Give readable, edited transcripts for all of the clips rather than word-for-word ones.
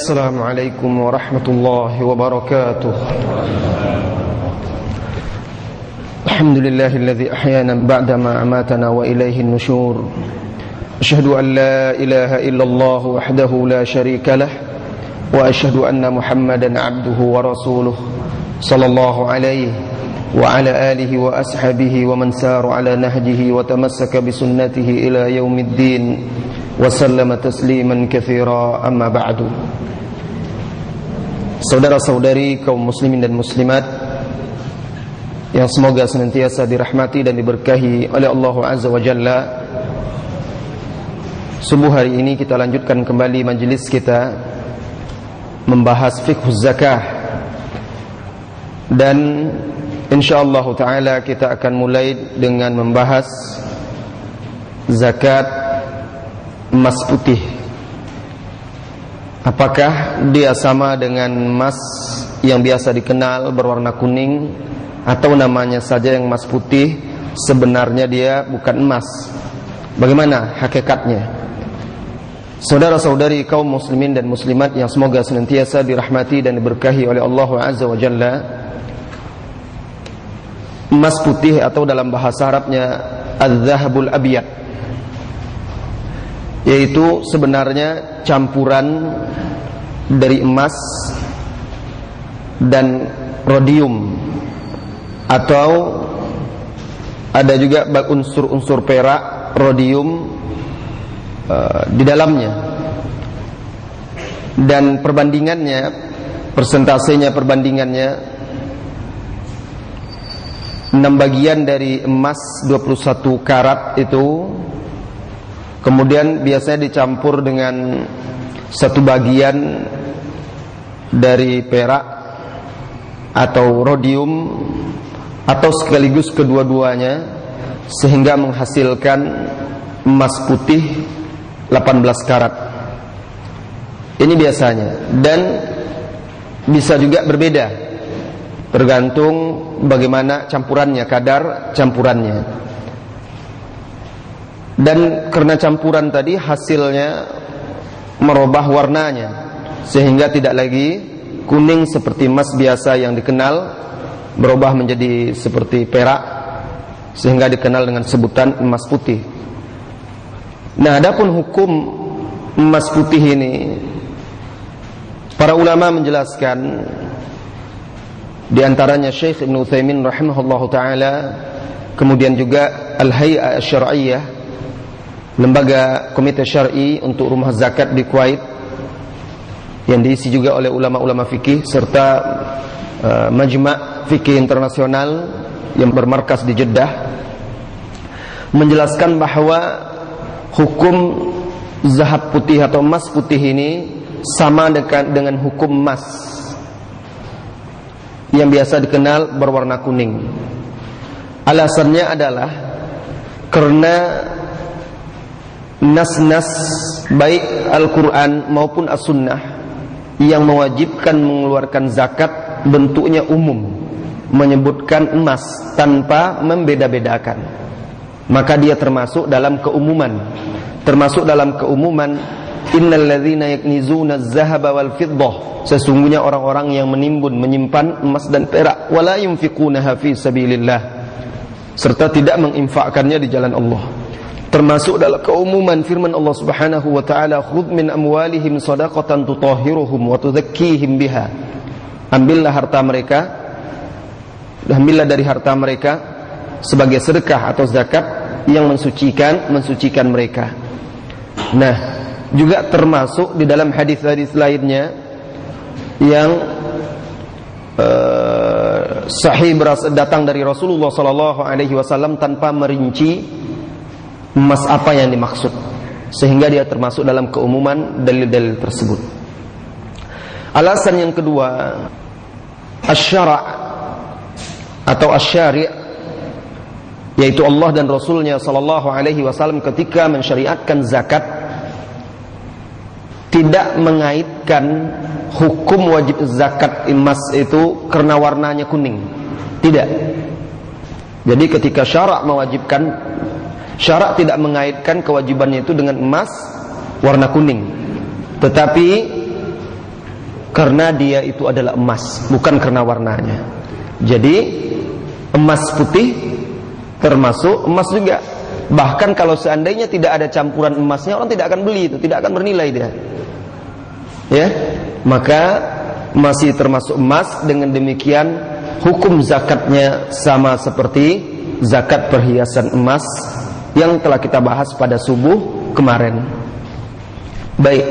Assalamualaikum warahmatullahi wabarakatuh. Alhamdulillahilladzi ahyana ba'dama amatana wa ilaihin nusyur. Asyhadu an la ilaha illallah wahdahu la syarika lah wa asyhadu anna Muhammadan abduhu wa rasuluh sallallahu alaihi wa ala alihi wa ashabihi wa man sara ala nahjihi wa tamassaka bi sunnatihi ila yaumiddin wa sallama tasliman katsira, amma ba'du. Saudara-saudari kaum muslimin dan muslimat yang semoga senantiasa dirahmati dan diberkahi oleh Allah Azza wa Jalla, subuh hari ini kita lanjutkan kembali majelis kita membahas fiqhuz zakah, dan insyaallah ta'ala kita akan mulai dengan membahas zakat emas putih. Apakah dia sama dengan emas yang biasa dikenal berwarna kuning, atau namanya saja yang emas putih, sebenarnya dia bukan emas? Bagaimana hakikatnya? Saudara-saudari kaum muslimin dan muslimat yang semoga senantiasa dirahmati dan diberkahi oleh Allah Azza wa Jalla, emas putih atau dalam bahasa Arabnya az-zahabul abyad, yaitu sebenarnya campuran dari emas dan rhodium, atau ada juga unsur-unsur perak, rhodium di dalamnya. Dan perbandingannya, persentasenya perbandingannya 6 bagian dari emas 21 karat itu, kemudian biasanya dicampur dengan 1 bagian dari perak atau rhodium, atau sekaligus kedua-duanya, sehingga menghasilkan emas putih 18 karat. Ini biasanya, dan bisa juga berbeda tergantung bagaimana campurannya, kadar campurannya. Dan karena campuran tadi hasilnya merubah warnanya, sehingga tidak lagi kuning seperti emas biasa yang dikenal, berubah menjadi seperti perak, sehingga dikenal dengan sebutan emas putih. Nah, adapun hukum emas putih ini, para ulama menjelaskan, di antaranya Syekh Ibn Utsaimin rahimahullahu ta'ala, kemudian juga Al-Hay'ah Asy-Syar'iyyah, lembaga komite syar'i untuk rumah zakat di Kuwait, yang diisi juga oleh ulama-ulama fikih, serta Majma' Fikih Internasional yang bermarkas di Jeddah, menjelaskan bahwa hukum zahab putih atau emas putih ini sama dengan hukum emas yang biasa dikenal berwarna kuning. Alasannya adalah karena nas-nas baik Al-Quran maupun As-Sunnah yang mewajibkan mengeluarkan zakat bentuknya umum, menyebutkan emas tanpa membeda-bedakan. Maka dia termasuk dalam keumuman. Termasuk dalam keumuman, innal ladzina yaknizuna az-zahaba wal fiddah, sesungguhnya orang-orang yang menimbun, menyimpan emas dan perak, wala yunfiqunaha fi sabilillah, serta tidak menginfakkannya di jalan Allah. Termasuk dalam keumuman firman Allah Subhanahu wa taala, khudh min amwalihim shadaqatan tutahhiruhum wa tudzakkihim biha. Ambillah dari harta mereka sebagai sedekah atau zakat yang mensucikan mereka. Nah, juga termasuk di dalam hadis-hadis lainnya yang sahih datang dari Rasulullah sallallahu alaihi wasallam tanpa merinci emas apa yang dimaksud, sehingga dia termasuk dalam keumuman dalil-dalil tersebut. Alasan yang kedua, asy-syara' atau asy-syari', yaitu Allah dan Rasulnya sallallahu alaihi wasallam ketika mensyariatkan zakat tidak mengaitkan hukum wajib zakat emas itu karena warnanya kuning. Tidak. Jadi ketika syarak mewajibkan, syarak tidak mengaitkan kewajibannya itu dengan emas warna kuning, tetapi karena dia itu adalah emas, bukan karena warnanya. Jadi emas putih termasuk emas juga. Bahkan kalau seandainya tidak ada campuran emasnya, orang tidak akan beli itu, tidak akan bernilai dia. Ya, maka masih termasuk emas. Dengan demikian hukum zakatnya sama seperti zakat perhiasan emas yang telah kita bahas pada subuh kemarin. Baik.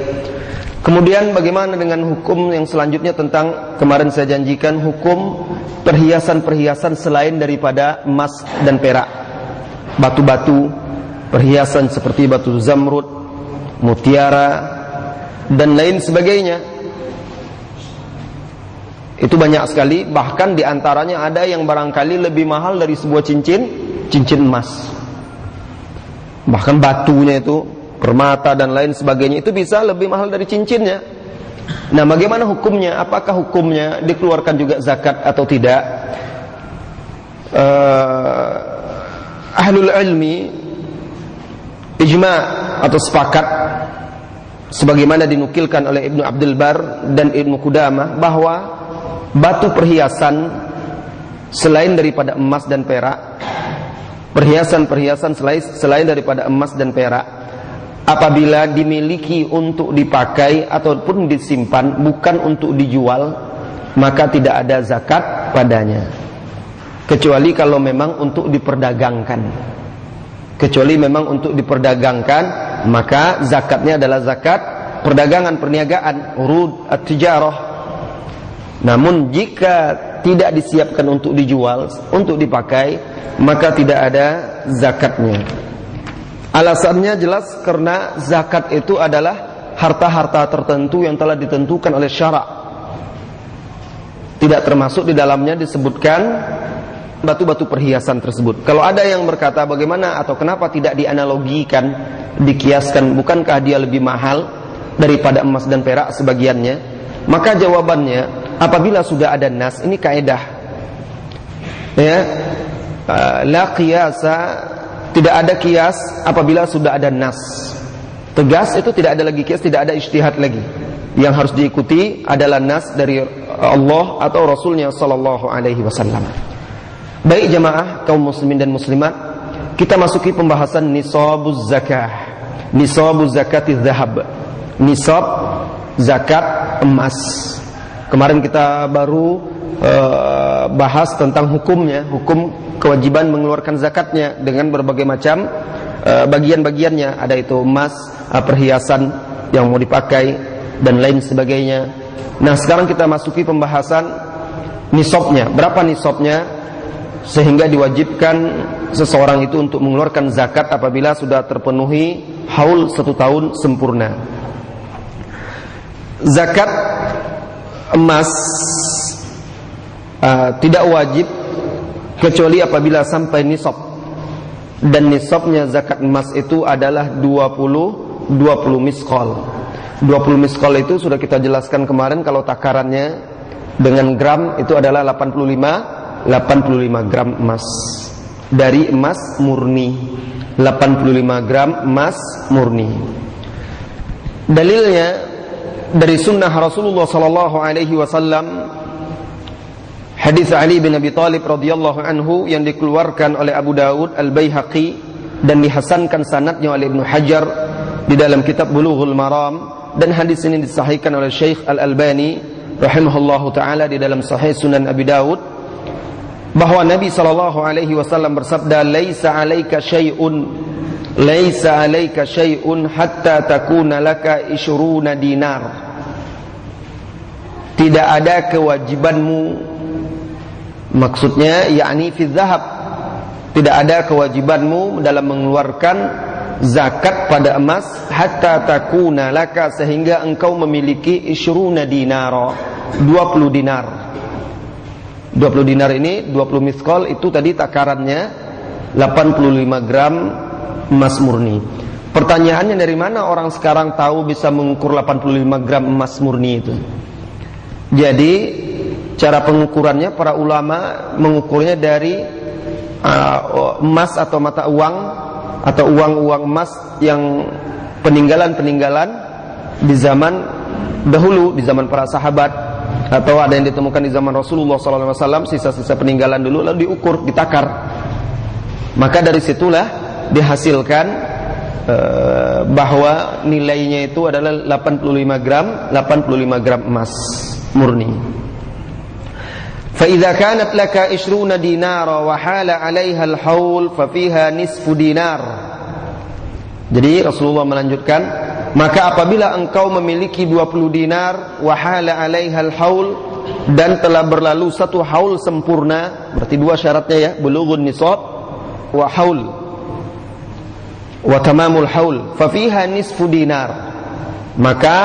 Kemudian bagaimana dengan hukum yang selanjutnya tentang kemarin saya janjikan hukum perhiasan-perhiasan selain daripada emas dan perak, batu-batu perhiasan seperti batu zamrud, mutiara dan lain sebagainya. Itu banyak sekali, bahkan diantaranya ada yang barangkali lebih mahal dari sebuah cincin emas. Bahkan batunya itu, permata dan lain sebagainya, itu bisa lebih mahal dari cincinnya. Nah, bagaimana hukumnya? Apakah hukumnya dikeluarkan juga zakat atau tidak? Ahlul ilmi ijma' atau sepakat, sebagaimana dinukilkan oleh Ibnu Abdul Bar dan Ibnu Qudamah, bahwa batu perhiasan selain daripada emas dan perak, perhiasan-perhiasan selain daripada emas dan perak, apabila dimiliki untuk dipakai ataupun disimpan, bukan untuk dijual, maka tidak ada zakat padanya, kecuali kalau memang untuk diperdagangkan. Kecuali memang untuk diperdagangkan, maka zakatnya adalah zakat perdagangan, perniagaan, urud at-tijarah. Namun jika tidak disiapkan untuk dijual, untuk dipakai, maka tidak ada zakatnya. Alasannya jelas, karena zakat itu adalah harta-harta tertentu yang telah ditentukan oleh syarak. Tidak termasuk di dalamnya disebutkan batu-batu perhiasan tersebut. Kalau ada yang berkata bagaimana atau kenapa tidak dianalogikan, dikiaskan, bukankah dia lebih mahal daripada emas dan perak sebagiannya? Maka jawabannya, apabila sudah ada nas, ini kaidah, ya, la qiyasa, tidak ada kias apabila sudah ada nas tegas. Itu tidak ada lagi kias, tidak ada ijtihad lagi. Yang harus diikuti adalah nas dari Allah atau Rasulnya sallallahu alaihi wasallam. Baik jamaah kaum muslimin dan muslimat, kita masuki pembahasan nisabuz zakah. Nisabuz zakatiz zahab, nisab zakat emas. Kemarin kita baru bahas tentang hukumnya, hukum kewajiban mengeluarkan zakatnya dengan berbagai macam bagian-bagiannya. Ada itu emas, perhiasan yang mau dipakai dan lain sebagainya. Nah, sekarang kita masuki pembahasan nisabnya. Berapa nisabnya sehingga diwajibkan seseorang itu untuk mengeluarkan zakat apabila sudah terpenuhi haul 1 tahun sempurna. Zakat emas tidak wajib kecuali apabila sampai nisab. Dan nisabnya zakat emas itu adalah 20 miskol. 20 miskol itu sudah kita jelaskan kemarin, kalau takarannya dengan gram itu adalah 85 gram emas. Dari emas murni, 85 gram emas murni. Dalilnya dari sunnah Rasulullah sallallahu alaihi wasallam, hadis Ali bin Abi Thalib radhiyallahu anhu yang dikeluarkan oleh Abu Dawud, Al-Baihaqi, dan dihasankan sanadnya oleh Ibnu Hajar di dalam kitab Bulughul Maram, dan hadis ini disahihkan oleh Syekh Al-Albani rahimahullahu taala di dalam Sahih Sunan Abi Dawud, bahwa Nabi sallallahu alaihi wasallam bersabda, "Laisa 'alaika syai'un hatta takuna laka 20 dinar." Tidak ada kewajibanmu, maksudnya yakni fi zahab, tidak ada kewajibanmu dalam mengeluarkan zakat pada emas, hatta takuna laka, sehingga engkau memiliki 20 dinar, 20 dinar. 20 dinar ini 20 miskol, itu tadi takarannya 85 gram emas murni. Pertanyaannya, dari mana orang sekarang tahu bisa mengukur 85 gram emas murni itu? Jadi cara pengukurannya, para ulama mengukurnya dari emas atau mata uang atau uang-uang emas yang peninggalan di zaman dahulu di zaman para sahabat, atau ada yang ditemukan di zaman Rasulullah SAW, sisa-sisa peninggalan dulu, lalu diukur, ditakar. Maka dari situlah dihasilkan bahwa nilainya itu adalah 85 gram emas murni. Fa idza kanat laka 20 dinara wa hala 'alaiha al-haul fa fiha nisfu dinar. Jadi Rasulullah melanjutkan, maka apabila engkau memiliki 20 dinar wa hala 'alaiha al-haul, dan telah berlalu satu haul sempurna, berarti dua syaratnya ya, bulughun nisab wa haul wa tamamul haul, fa fiha nisfu dinar, maka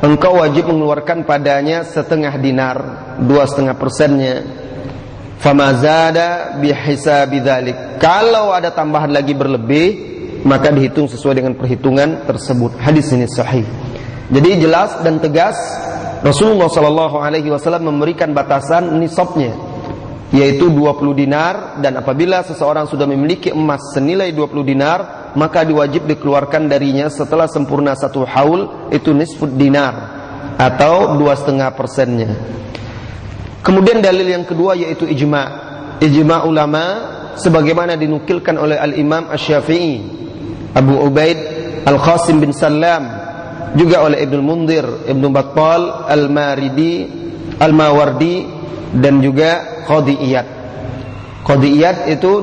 engkau wajib mengeluarkan padanya setengah dinar, 2,5%-nya. Fama zada bihisabi dzalik, kalau ada tambahan lagi berlebih, maka dihitung sesuai dengan perhitungan tersebut. Hadis ini sahih. Jadi jelas dan tegas Rasulullah SAW memberikan batasan nisabnya, yaitu 20 dinar, dan apabila seseorang sudah memiliki emas senilai 20 dinar, maka diwajib dikeluarkan darinya setelah sempurna satu haul, itu nisfud dinar atau 2,5%-nya. Kemudian dalil yang kedua yaitu ijma ulama, sebagaimana dinukilkan oleh Al-Imam Asy-Syafi'i, Abu Ubaid Al-Qasim bin Salam, juga oleh Ibnu Munzir, Ibnu Battal, Al-Mawardi, dan juga Qadhi Iyad. Qadhi Iyad itu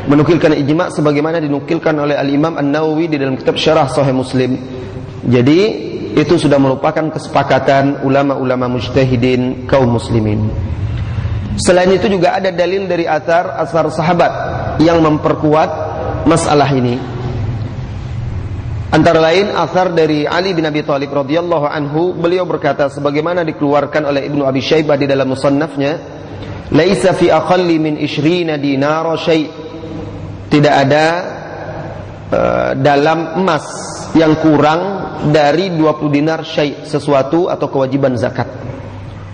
menukilkan ijma sebagaimana dinukilkan oleh Al-Imam An-Nawawi di dalam kitab Syarah Sahih Muslim. Jadi itu sudah merupakan kesepakatan ulama-ulama mujtahidin kaum muslimin. Selain itu juga ada dalil dari asar sahabat yang memperkuat masalah ini. Antara lain asar dari Ali bin Abi Thalib radhiyallahu anhu, beliau berkata sebagaimana dikeluarkan oleh Ibnu Abi Syaibah di dalam musannafnya, laisa fi aqalli min 20 dinara syai', tidak ada dalam emas yang kurang dari 20 dinar syai', sesuatu atau kewajiban zakat.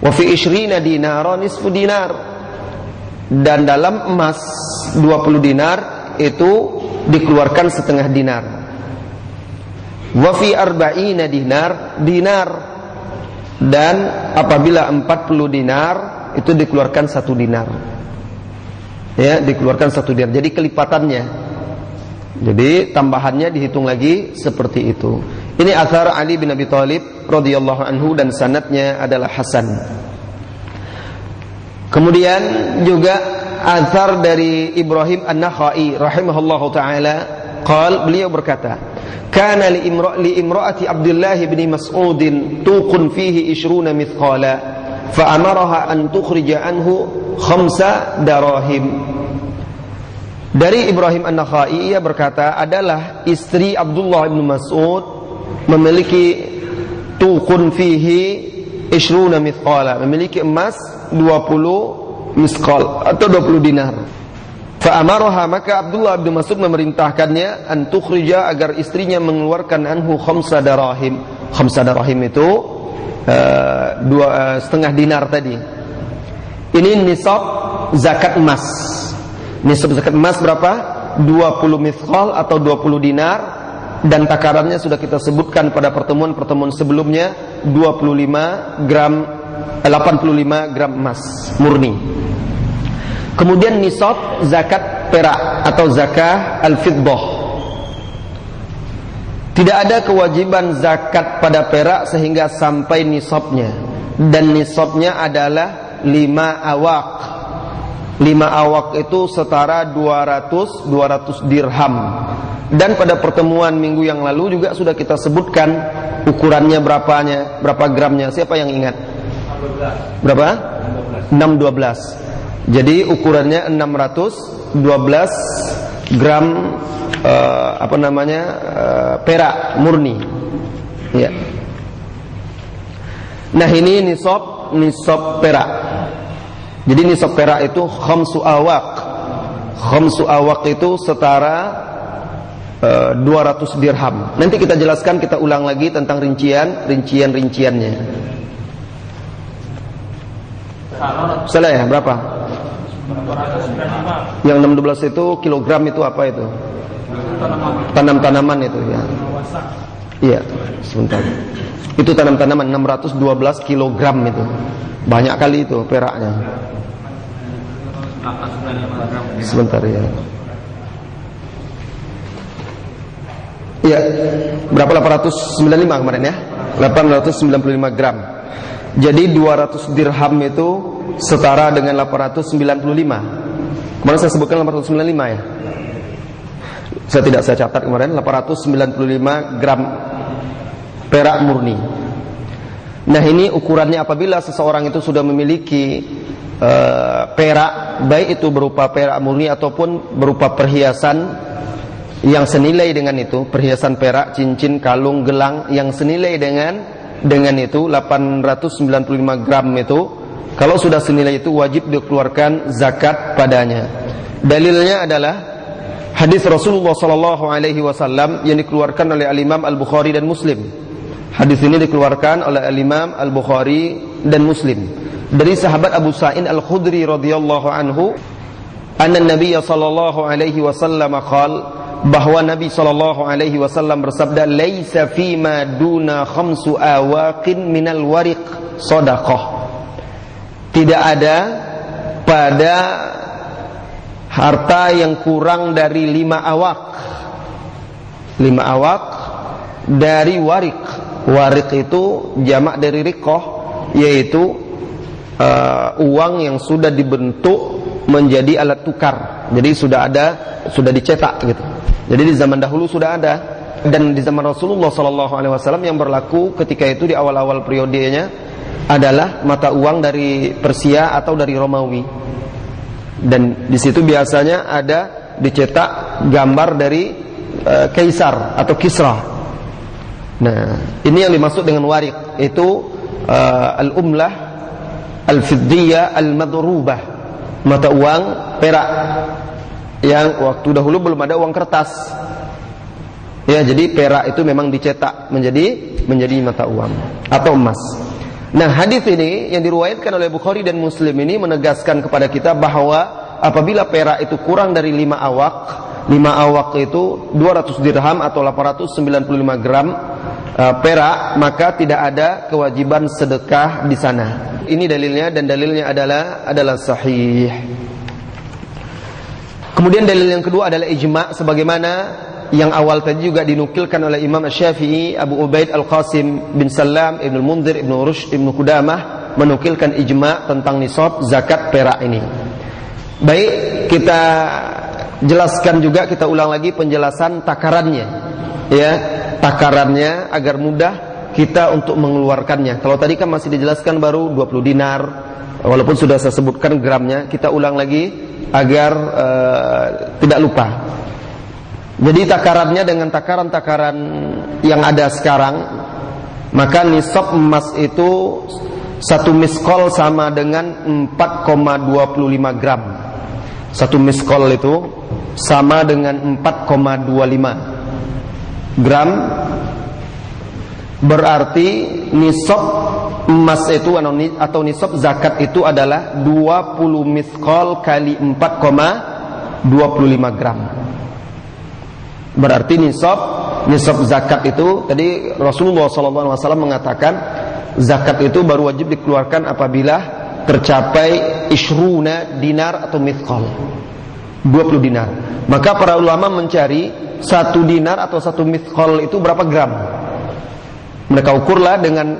Wa fi 20 dinara nisfu dinar, dan dalam emas 20 dinar itu dikeluarkan setengah dinar. Wa fi 40 dinar, dan apabila 40 dinar itu dikeluarkan 1 dinar. Ya, dikeluarkan 1 dinar. Jadi kelipatannya. Jadi tambahannya dihitung lagi seperti itu. Ini athar Ali bin Abi Thalib radhiyallahu anhu, dan sanadnya adalah hasan. Kemudian juga athar dari Ibrahim An-Nakhai rahimahullahu taala, beliau berkata, kana li imraati Abdullah bin Mas'ud tuqun fihi 20 mithqala, fa amaraha an tukhrija anhu 5 darahim. Dari Ibrahim An-Nakhai, ia berkata, adalah istri Abdullah bin Mas'ud memiliki tuqun fihi 20 mithqala, memiliki emas 20 misqal atau 20 dinar. Fa'amaraha, maka Abdullah bin Mas'ud memerintahkannya, an tukhrija, agar istrinya mengeluarkan anhu 5 darahim. 5 darahim itu 2,5 dinar tadi. Ini nisab zakat emas. Nisab zakat emas berapa? 20 mithqal atau 20 dinar, dan takarannya sudah kita sebutkan pada pertemuan-pertemuan sebelumnya, 85 gram emas murni. Kemudian nisab zakat perak atau zakah al-fiddah. Tidak ada kewajiban zakat pada perak sehingga sampai nisabnya, dan nisabnya adalah 5 awaq. 5 awaq itu setara 200 dirham. Dan pada pertemuan minggu yang lalu juga sudah kita sebutkan ukurannya berapa gramnya. Siapa yang ingat? Berapa? 612. Jadi ukurannya 612 gram perak murni. Ya. Nah, ini nisab perak. Jadi nisab perak itu 5 awaq. 5 awaq itu setara 200 dirham. Nanti kita jelaskan, kita ulang lagi tentang rinciannya. Salah ya, berapa? Yang 612 itu kilogram, itu apa itu? Tanaman itu ya. Iya, sebentar. Itu tanam-tanaman 612 kilogram itu. Banyak kali itu peraknya. Sebentar ya. Iya, berapa 895 kemarin ya? 895 gram. Jadi 200 dirham itu setara dengan 895. Kemarin saya sebutkan 895 ya. Saya catat kemarin 895 gram perak murni. Nah, ini ukurannya apabila seseorang itu sudah memiliki perak, baik itu berupa perak murni ataupun berupa perhiasan yang senilai dengan itu, perhiasan perak, cincin, kalung, gelang yang senilai dengan itu 895 gram itu, kalau sudah senilai itu wajib dikeluarkan zakat padanya. Dalilnya adalah hadis Rasulullah sallallahu alaihi wasallam yang dikeluarkan oleh Al-Imam Al-Bukhari dan Muslim. Hadis ini dikeluarkan oleh Al-Imam Al-Bukhari dan Muslim dari sahabat Abu Sa'id Al-Khudri radhiyallahu anhu, anna Nabiy sallallahu alaihi wasallam qala, bahwa Nabi sallallahu alaihi wasallam bersabda, laisa fima duna khamsu awaqin minal wariq shadaqah. Tidak ada pada harta yang kurang dari 5 awaq. 5 awaq dari warik. Warik itu jamak dari riqah, yaitu uang yang sudah dibentuk menjadi alat tukar. Jadi sudah dicetak gitu. Jadi di zaman dahulu sudah ada, dan di zaman Rasulullah SAW yang berlaku ketika itu di awal-awal periodenya adalah mata uang dari Persia atau dari Romawi, dan di situ biasanya ada dicetak gambar dari Kaisar atau Kisra. Nah, ini yang dimaksud dengan warik, itu al-umlah al-fiddiyah al-madrubah, mata uang perak yang waktu dahulu belum ada uang kertas. Ya, jadi perak itu memang dicetak menjadi mata uang atau emas. Nah, hadis ini yang diriwayatkan oleh Bukhari dan Muslim ini menegaskan kepada kita bahwa apabila perak itu kurang dari 5 awaq, 5 awaq itu 200 dirham atau 895 gram perak, maka tidak ada kewajiban sedekah di sana. Ini dalilnya, dan dalilnya adalah sahih. Kemudian dalil yang kedua adalah ijma', sebagaimana yang awal tadi juga dinukilkan oleh Imam Syafi'i, Abu Ubaid Al-Qasim bin Salam, Ibnu Munzir, Ibnu Rushd, Ibnu Qudamah menukilkan ijma' tentang nisab zakat perak ini. Baik, kita jelaskan juga, kita ulang lagi penjelasan takarannya, ya, takarannya agar mudah kita untuk mengeluarkannya. Kalau tadi kan masih dijelaskan baru 20 dinar, walaupun sudah saya sebutkan gramnya, kita ulang lagi agar tidak lupa. Jadi takarannya dengan takaran-takaran yang ada sekarang, maka nisab emas itu 1 miskol sama dengan 4,25 gram. 1 miskol itu sama dengan 4,25 gram. Berarti nisab emas itu atau nisab zakat itu adalah 20 miskol kali 4,25 gram. Berarti nisab zakat itu tadi Rasulullah SAW mengatakan zakat itu baru wajib dikeluarkan apabila tercapai ishruna dinar atau miskol, 20 dinar. Maka para ulama mencari 1 dinar atau 1 miskol itu berapa gram. Mereka ukurlah dengan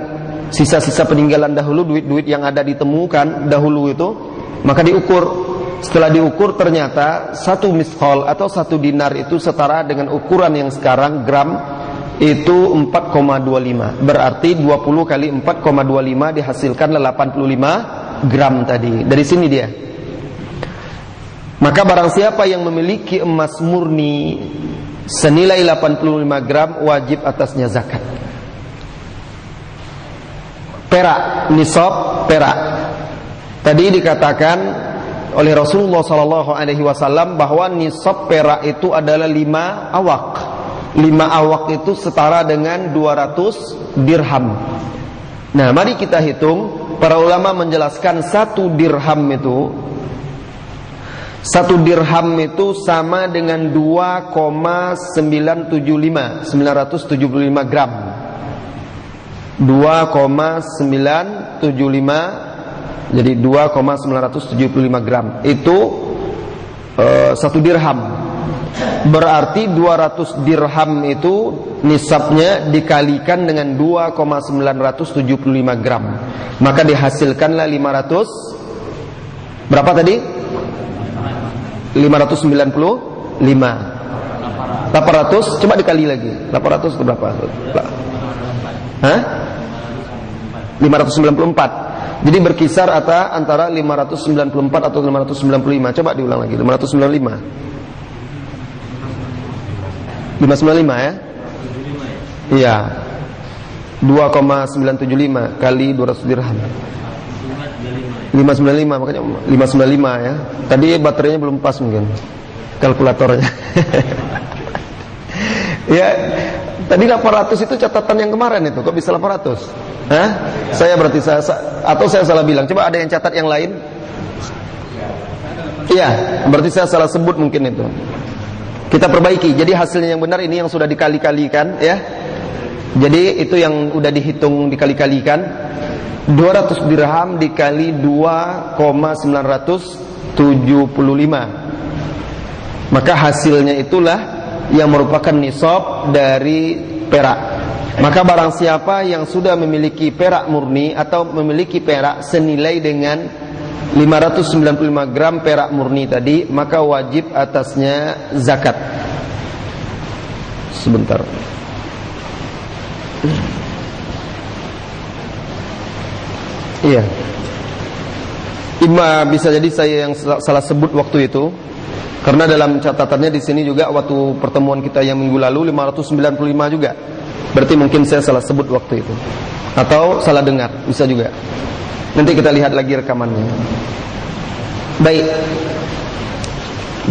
sisa-sisa peninggalan dahulu, duit-duit yang ada ditemukan dahulu itu, maka diukur. Setelah diukur ternyata 1 miskol atau 1 dinar itu setara dengan ukuran yang sekarang gram itu 4,25. Berarti 20 kali 4,25 dihasilkan 85 gram tadi. Dari sini dia. Maka barang siapa yang memiliki emas murni senilai 85 gram wajib atasnya zakat. Perak, nisab perak. Tadi dikatakan oleh Rasulullah SAW bahwa nisab perak itu adalah 5 awaq. 5 awaq itu setara dengan 200 dirham. Nah, mari kita hitung. Para ulama menjelaskan 1 dirham itu 1 dirham itu sama dengan 2,975 gram. 2,975, jadi 2,975 gram. Itu 1 dirham. Berarti 200 dirham itu nisabnya dikalikan dengan 2,975 gram. Maka dihasilkanlah 500. Berapa tadi? 595. 800, coba dikali lagi. 800 itu berapa? Hah? 594. Jadi berkisar antara 594 atau 595. Coba diulang lagi. 595. 595 ya? Iya. 2,975 kali 200 dirham. 595, makanya 595 ya. Tadi baterainya belum pas mungkin kalkulatornya. Ya, tadi 800 itu catatan yang kemarin itu. Kok bisa 800? Hah? Saya berarti saya salah bilang. Coba ada yang catat yang lain? Iya, berarti saya salah sebut mungkin itu. Kita perbaiki. Jadi hasilnya yang benar ini yang sudah dikali-kalikan ya. Jadi itu yang udah dihitung dikali-kalikan. 200 dirham dikali 2,975. Maka hasilnya itulah yang merupakan nisab dari perak. Maka barang siapa yang sudah memiliki perak murni atau memiliki perak senilai dengan 595 gram perak murni tadi, maka wajib atasnya zakat. Sebentar. Iya. Bisa jadi saya yang salah sebut waktu itu. Karena dalam catatannya di sini juga waktu pertemuan kita yang minggu lalu 595 juga. Berarti mungkin saya salah sebut waktu itu. Atau salah dengar, bisa juga. Nanti kita lihat lagi rekamannya. Baik.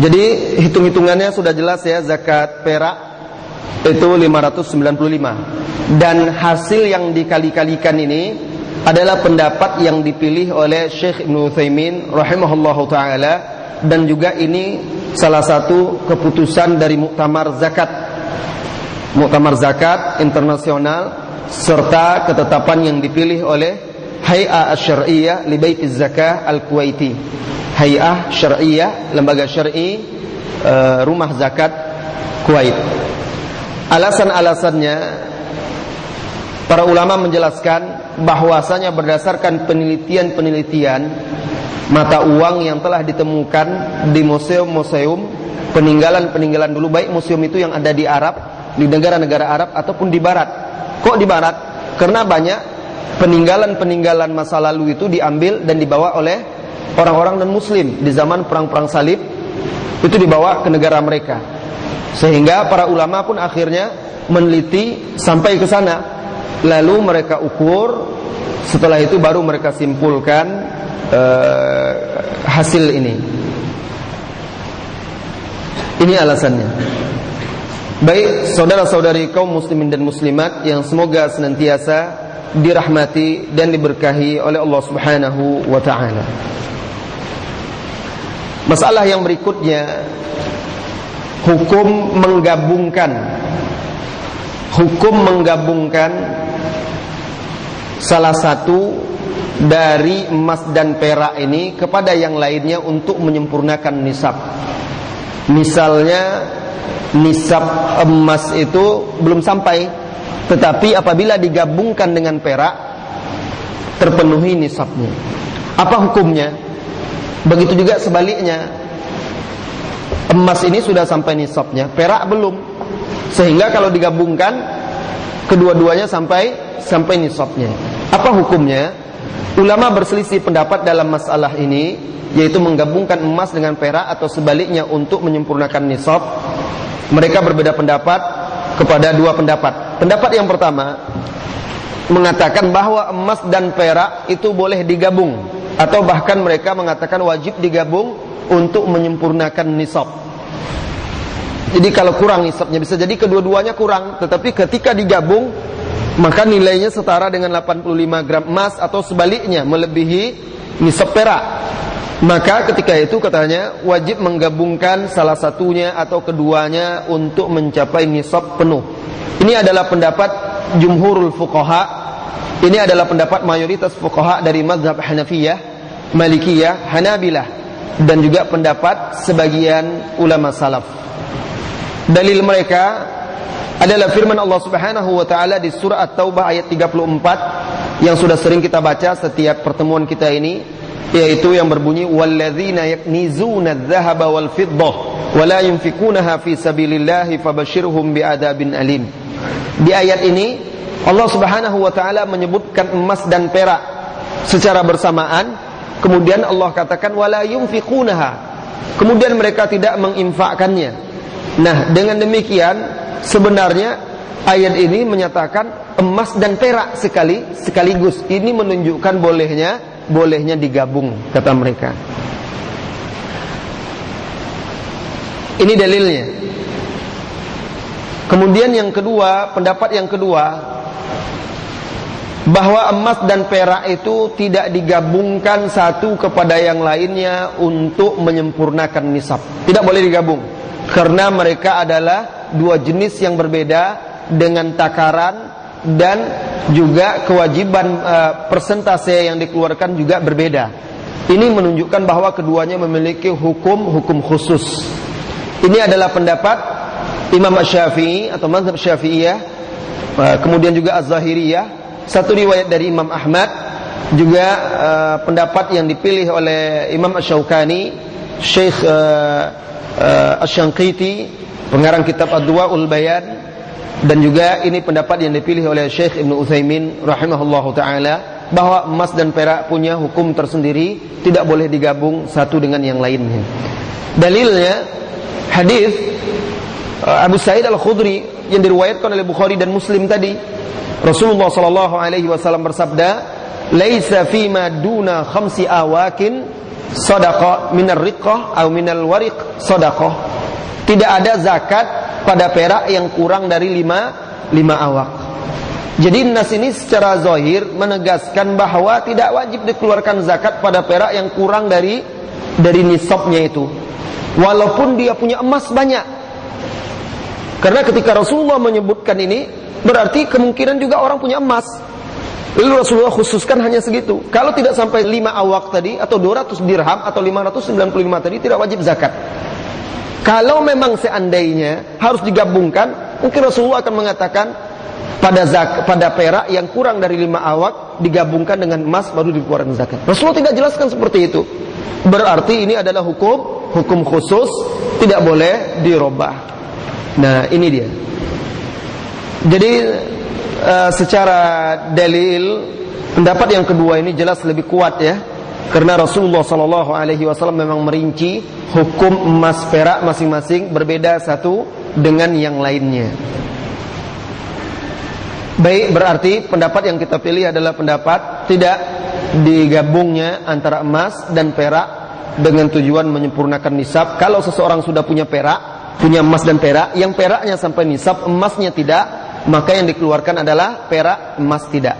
Jadi hitung-hitungannya sudah jelas ya, zakat perak itu 595. Dan hasil yang dikali-kalikan ini adalah pendapat yang dipilih oleh Syekh Ibnu Utsaimin rahimahullahu taala, dan juga ini salah satu keputusan dari Muktamar Zakat Internasional, serta ketetapan yang dipilih oleh Hay'ah Asy-Syar'iyyah li Baitiz Zakah Al-Kuwaiti. Hay'ah Syar'iyyah, lembaga syar'i rumah zakat Kuwait. Alasan-alasannya, para ulama menjelaskan bahwasanya berdasarkan penelitian-penelitian mata uang yang telah ditemukan di museum-museum peninggalan-peninggalan dulu, baik museum itu yang ada di Arab, di negara-negara Arab ataupun di Barat. Kok di Barat? Karena banyak peninggalan-peninggalan masa lalu itu diambil dan dibawa oleh orang-orang non-muslim di zaman perang-perang salib, itu dibawa ke negara mereka. Sehingga para ulama pun akhirnya meneliti sampai ke sana. Lalu mereka ukur, setelah itu baru mereka simpulkan hasil ini. Ini alasannya. Baik, saudara-saudari kaum muslimin dan muslimat yang semoga senantiasa dirahmati dan diberkahi oleh Allah Subhanahu wa taala. Masalah yang berikutnya, hukum menggabungkan salah satu dari emas dan perak ini kepada yang lainnya untuk menyempurnakan nisab. Misalnya nisab emas itu belum sampai, tetapi apabila digabungkan dengan perak terpenuhi nisabnya. Apa hukumnya? Begitu juga sebaliknya, emas ini sudah sampai nisabnya, perak belum. Sehingga kalau digabungkan kedua-duanya sampai nisabnya. Apa hukumnya? Ulama berselisih pendapat dalam masalah ini, yaitu menggabungkan emas dengan perak atau sebaliknya untuk menyempurnakan nisab. Mereka berbeda pendapat kepada dua pendapat. Pendapat yang pertama mengatakan bahwa emas dan perak itu boleh digabung, atau bahkan mereka mengatakan wajib digabung untuk menyempurnakan nisab. Jadi kalau kurang nisabnya, bisa jadi kedua-duanya kurang, tetapi ketika digabung maka nilainya setara dengan 85 gram emas, atau sebaliknya melebihi nisab perak. Maka ketika itu katanya wajib menggabungkan salah satunya atau keduanya untuk mencapai nisab penuh. Ini adalah pendapat jumhurul fuqaha. Ini adalah pendapat mayoritas fuqaha dari mazhab Hanafiyah, Malikiyah, Hanabilah, dan juga pendapat sebagian ulama salaf. Dalil mereka adalah firman Allah Subhanahu wa taala di surah At-Taubah ayat 34 yang sudah sering kita baca setiap pertemuan kita ini, yaitu yang berbunyi walladzina yaknizuna adh-dhahaba wal fiddah wa la yunfikunaha fi sabilillahi fabashshirhum bi'adzabin alim. Di ayat ini Allah Subhanahu wa taala menyebutkan emas dan perak secara bersamaan, kemudian Allah katakan wala yunfikunaha, kemudian mereka tidak menginfakkannya. Nah, dengan demikian sebenarnya ayat ini menyatakan emas dan perak sekaligus. Ini menunjukkan bolehnya digabung, kata mereka. Ini dalilnya. Kemudian yang kedua, pendapat yang kedua, bahwa emas dan perak itu tidak digabungkan satu kepada yang lainnya untuk menyempurnakan nisab. Tidak boleh digabung, karena mereka adalah dua jenis yang berbeda dengan takaran dan juga kewajiban persentase yang dikeluarkan juga berbeda. Ini menunjukkan bahwa keduanya memiliki hukum khusus. Ini adalah pendapat Imam Asy-Syafi'i atau mazhab Syafi'iyah, kemudian juga Az-Zahiriyah, satu riwayat dari Imam Ahmad, juga pendapat yang dipilih oleh Imam Asy-Syaukani, Syekh Asy-Syanqiti, pengarang kitab Ad-Du'aul Bayan, dan juga ini pendapat yang dipilih oleh Syekh Ibnu Utsaimin rahimahullahu taala, bahwa emas dan perak punya hukum tersendiri, tidak boleh digabung satu dengan yang lainnya. Dalilnya hadis Abu Sa'id Al-Khudri yang diriwayatkan oleh Bukhari dan Muslim tadi. Rasulullah sallallahu alaihi wasallam bersabda, "Laisa fima duna khamsi awakin shadaqah minar riqqah aw minal wariq shadaqah." Tidak ada zakat pada perak yang kurang dari lima awak. Jadi nas ini secara zahir menegaskan bahwa tidak wajib dikeluarkan zakat pada perak yang kurang dari nisabnya itu, walaupun dia punya emas banyak. Karena ketika Rasulullah menyebutkan ini, berarti kemungkinan juga orang punya emas. Lalu Rasulullah khususkan hanya segitu. Kalau tidak sampai 5 awak tadi, atau 200 dirham, atau 595 tadi, tidak wajib zakat. Kalau memang seandainya harus digabungkan, mungkin Rasulullah akan mengatakan pada perak yang kurang dari 5 awak digabungkan dengan emas baru dikeluarkan zakat. Rasulullah tidak jelaskan seperti itu. Berarti ini adalah hukum khusus, tidak boleh dirubah. Nah, ini dia. Jadi secara dalil, pendapat yang kedua ini jelas lebih kuat ya, karena Rasulullah sallallahu alaihi wasallam memang merinci hukum emas perak masing-masing berbeda satu dengan yang lainnya. Baik, berarti pendapat yang kita pilih adalah pendapat tidak digabungnya antara emas dan perak dengan tujuan menyempurnakan nisab. Kalau seseorang sudah punya emas dan perak, yang peraknya sampai nisab, emasnya tidak, maka yang dikeluarkan adalah perak, emas tidak.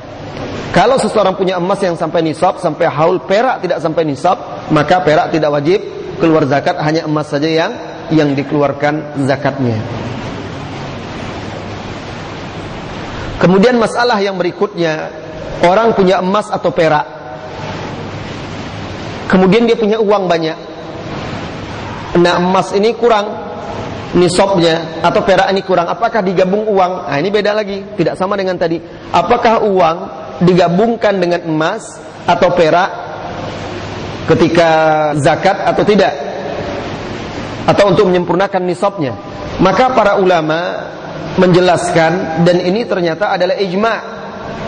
Kalau seseorang punya emas yang sampai nisab, sampai haul, perak tidak sampai nisab, maka perak tidak wajib keluar zakat, hanya emas saja yang dikeluarkan zakatnya. Kemudian masalah yang berikutnya, orang punya emas atau perak, kemudian dia punya uang banyak. Nah, emas ini kurang nisabnya, atau perak ini kurang, apakah digabung uang? Nah, ini beda lagi, tidak sama dengan tadi. Apakah uang digabungkan dengan emas atau perak ketika zakat atau tidak, atau untuk menyempurnakan nisabnya? Maka para ulama menjelaskan, dan ini ternyata adalah ijma'.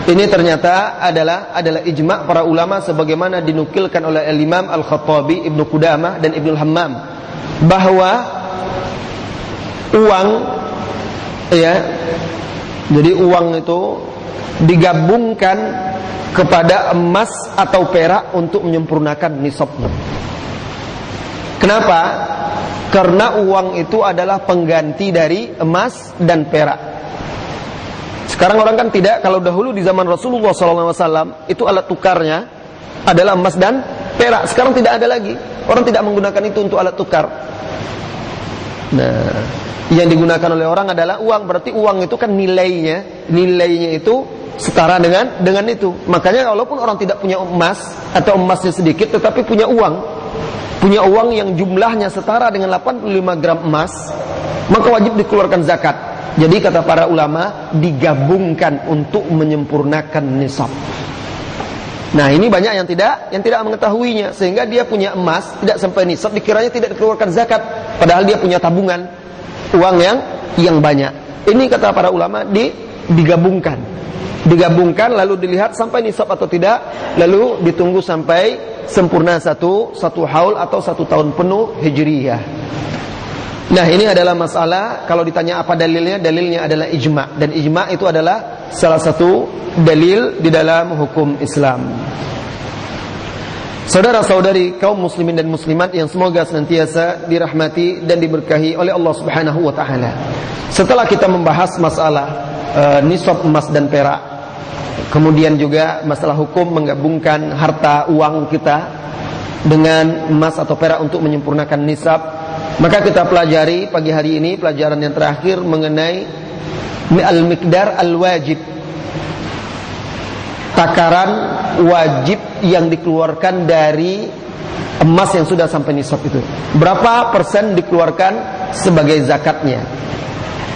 Ini ternyata adalah ijma' para ulama, sebagaimana dinukilkan oleh Imam Al-Khattabi, Ibnu Qudamah, dan Ibnu Hammam, bahwa uang, ya, jadi uang itu digabungkan kepada emas atau perak untuk menyempurnakan nisabnya. Kenapa? Karena uang itu adalah pengganti dari emas dan perak. Sekarang orang kan tidak. Kalau dahulu di zaman Rasulullah SAW itu alat tukarnya adalah emas perak. Sekarang tidak ada lagi. Orang tidak menggunakan itu untuk alat tukar. Nah, yang digunakan oleh orang adalah uang. Berarti uang itu kan nilainya itu setara dengan itu. Makanya walaupun orang tidak punya emas atau emasnya sedikit, tetapi punya uang yang jumlahnya setara dengan 85 gram emas, maka wajib dikeluarkan zakat. Jadi kata para ulama, digabungkan untuk menyempurnakan nisab. Nah, ini banyak yang tidak mengetahuinya, sehingga dia punya emas tidak sampai nisab, dikiranya tidak dikeluarkan zakat, padahal dia punya tabungan uang yang banyak. Ini kata para ulama digabungkan lalu dilihat sampai nisab atau tidak, lalu ditunggu sampai sempurna satu haul atau 1 tahun penuh hijriyah. Nah, ini adalah masalah. Kalau ditanya apa dalilnya adalah ijma', dan ijma' itu adalah salah satu dalil di dalam hukum Islam. Saudara-saudari kaum muslimin dan muslimat yang semoga senantiasa dirahmati dan diberkahi oleh Allah Subhanahu wa taala. Setelah kita membahas masalah nisab emas dan perak, kemudian juga masalah hukum menggabungkan harta uang kita dengan emas atau perak untuk menyempurnakan nisab, maka kita pelajari pagi hari ini pelajaran yang terakhir mengenai al-miqdar al-wajib, takaran wajib yang dikeluarkan dari emas yang sudah sampai nisab itu. Berapa persen dikeluarkan sebagai zakatnya?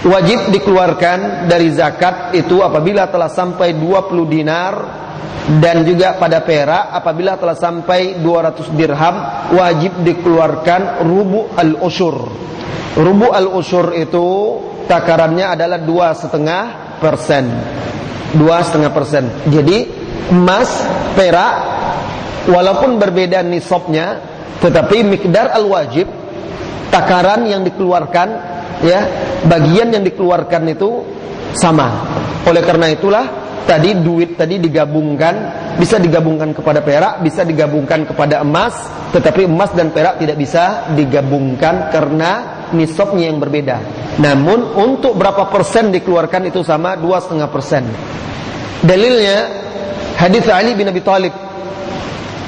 Wajib dikeluarkan dari zakat itu apabila telah sampai 20 dinar, dan juga pada perak apabila telah sampai 200 dirham wajib dikeluarkan rubu' al-usyur. Rubu' al-usyur itu takarannya adalah 2,5%. 2,5%. Jadi emas, perak walaupun berbeda nisabnya, tetapi miqdar al-wajib, takaran yang dikeluarkan, ya, bagian yang dikeluarkan itu sama. Oleh karena itulah tadi duit tadi digabungkan, bisa digabungkan kepada perak, bisa digabungkan kepada emas, tetapi emas dan perak tidak bisa digabungkan karena nisabnya yang berbeda. Namun untuk berapa persen dikeluarkan itu sama, 2,5%. Dalilnya hadis Ali bin Abi Thalib,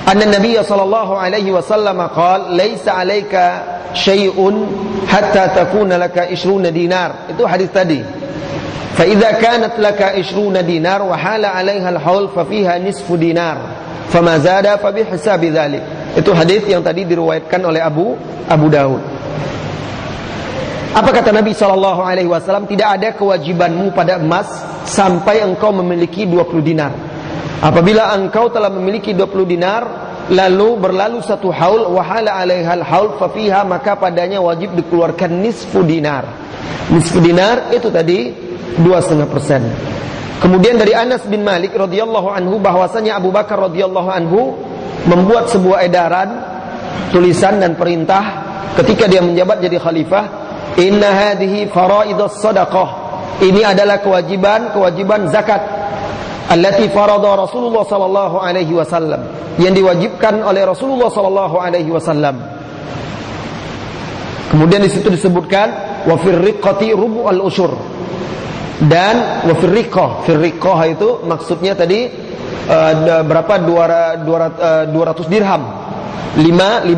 anna Nabiy sallallahu alaihi wasallam qala laisa 'alaika syai'un hatta takuna laka 20 dinar. Itu hadis tadi. Fa idza kanat laka 20 dinar wa hala 'alaiha al-haul fa fiha nisfu dinar. Fama zada fa bihisabi dzalik. Itu hadis yang tadi diriwayatkan oleh Abu Daud. Apa kata Nabi sallallahu alaihi wasallam? Tidak ada kewajibanmu pada emas sampai engkau memiliki 20 dinar. Apabila engkau telah memiliki 20 dinar, lalu berlalu 1 haul, wahala 'alaihal haul fa fiha, maka padanya wajib dikeluarkan nisfu dinar. Nisfu dinar itu tadi 2,5%. Kemudian dari Anas bin Malik radhiyallahu anhu bahwasanya Abu Bakar radhiyallahu anhu membuat sebuah edaran, tulisan dan perintah ketika dia menjabat jadi khalifah, inna hadhihi faraidus shadaqah. Ini adalah kewajiban zakat allati farada Rasulullah sallallahu alaihi wasallam, yang diwajibkan oleh Rasulullah sallallahu alaihi wasallam. Kemudian di situ disebutkan wa fir riqati rubu al-usyur, dan wa fir riqah itu maksudnya tadi berapa 200 dirham. 5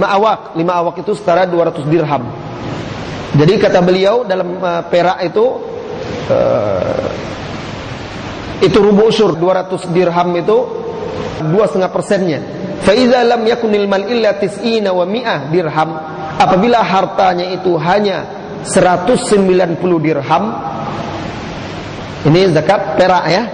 awak itu setara 200 dirham. Jadi kata beliau dalam perak itu rubu usyur, 200 dirham itu 2,5%-nya. Fa idza lam yakunil mal illa 90 wa 100 dirham, apabila hartanya itu hanya 190 dirham, ini zakat perak ya.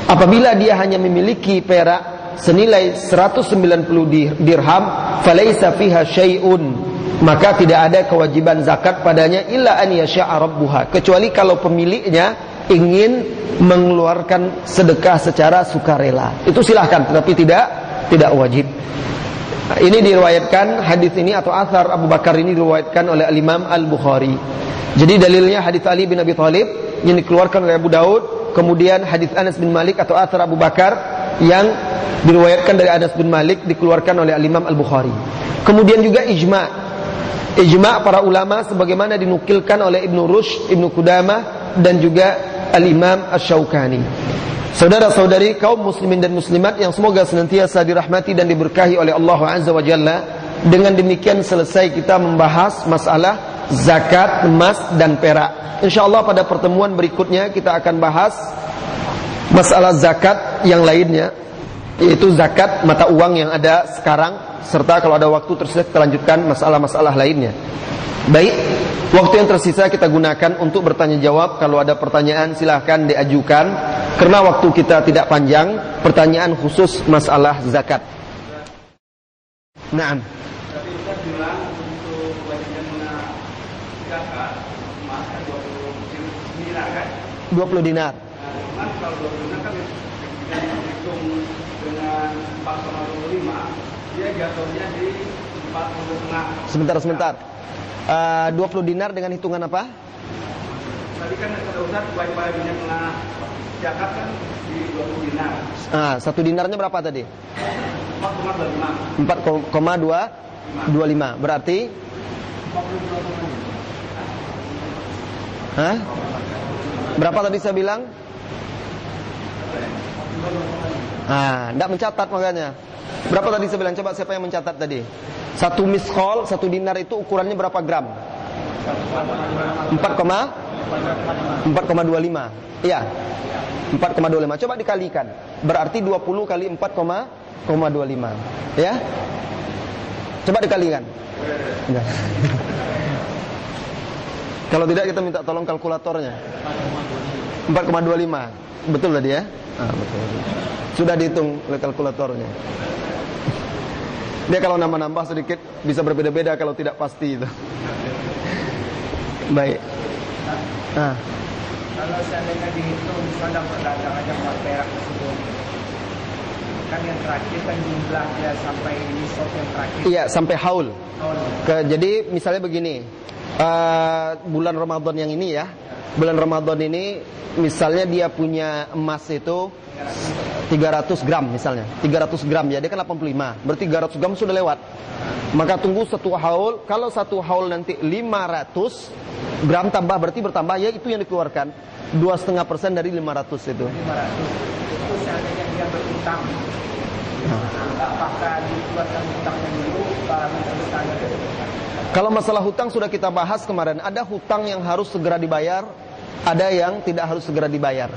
Apabila dia hanya memiliki perak senilai 190 dirham, falaisa fiha syai'un, maka tidak ada kewajiban zakat padanya illa an yasha'a rabbuha, kecuali kalau pemiliknya ingin mengeluarkan sedekah secara sukarela, itu silahkan, tetapi tidak wajib. Nah, ini diriwayatkan, hadis ini atau athar Abu Bakar ini diriwayatkan oleh Al-Imam Al-Bukhari. Jadi dalilnya hadis Ali bin Abi Thalib yang dikeluarkan oleh Abu Daud, kemudian hadis Anas bin Malik atau athar Abu Bakar yang diriwayatkan dari Anas bin Malik dikeluarkan oleh Al-Imam Al-Bukhari. Kemudian juga ijma' para ulama sebagaimana dinukilkan oleh Ibnu Rushd, Ibnu Qudamah dan juga Al-Imam Asy-Syaukani. Saudara-saudari kaum muslimin dan muslimat yang semoga senantiasa dirahmati dan diberkahi oleh Allah Azza wa Jalla. Dengan demikian selesai kita membahas masalah zakat emas dan perak. InsyaAllah pada pertemuan berikutnya kita akan bahas masalah zakat yang lainnya, yaitu zakat mata uang yang ada sekarang, serta kalau ada waktu tersisa kita lanjutkan masalah-masalah lainnya. Baik, waktu yang tersisa kita gunakan untuk bertanya jawab. Kalau ada pertanyaan silahkan diajukan. Karena waktu kita tidak panjang, pertanyaan khusus masalah zakat. Naam. Tapi Ustaz bilang untuk wajibnya zakat emas 20 dinar kan? 20 dinar. Cuman kalau 20 dinar kan dihitung dengan 4,25, dia jatuhnya di 4,5. Sebentar. 20 dinar dengan hitungan apa? Tadi kan kata Ustaz wajibnya kena zakat kan di 20 dinar. 1 dinarnya berapa tadi? 4,25. 4,25. Berarti? Hah? Berapa tadi saya bilang? Enggak mencatat makanya. Berapa tadi saya bilang? Coba siapa yang mencatat tadi? 1 miskol, 1 dinar itu ukurannya berapa gram? 4,25. Iya. 4,25. Coba dikalikan. Berarti 20 kali 4,25. Ya? Coba dikalikan. Enggak. Kalau tidak kita minta tolong kalkulatornya. 4,25. Betul tadi ya? Betul. Sudah dihitung oleh kalkulatornya. Dia kalau nambah-nambah sedikit bisa berbeda-beda kalau tidak pasti itu. Baik. Kalau seandainya dihitung misalnya perdagangan yang perak tersebut, kan yang terakhir kan jumlahnya sampai nisab yang terakhir. Iya, sampai haul. Jadi misalnya begini, bulan Ramadan yang ini ya, bulan Ramadan ini misalnya dia punya emas itu 300 gram misalnya, 300 gram ya, dia kan 85, berarti 300 gram sudah lewat. Maka tunggu 1 haul, kalau 1 haul nanti 500 gram tambah, berarti bertambah ya, itu yang dikeluarkan 2,5% dari 500 itu. 500 itu seandainya dia berutang, apakah dikeluarkan utangnya dulu baru selesai? Kalau masalah hutang sudah kita bahas kemarin, ada hutang yang harus segera dibayar, ada yang tidak harus segera dibayar.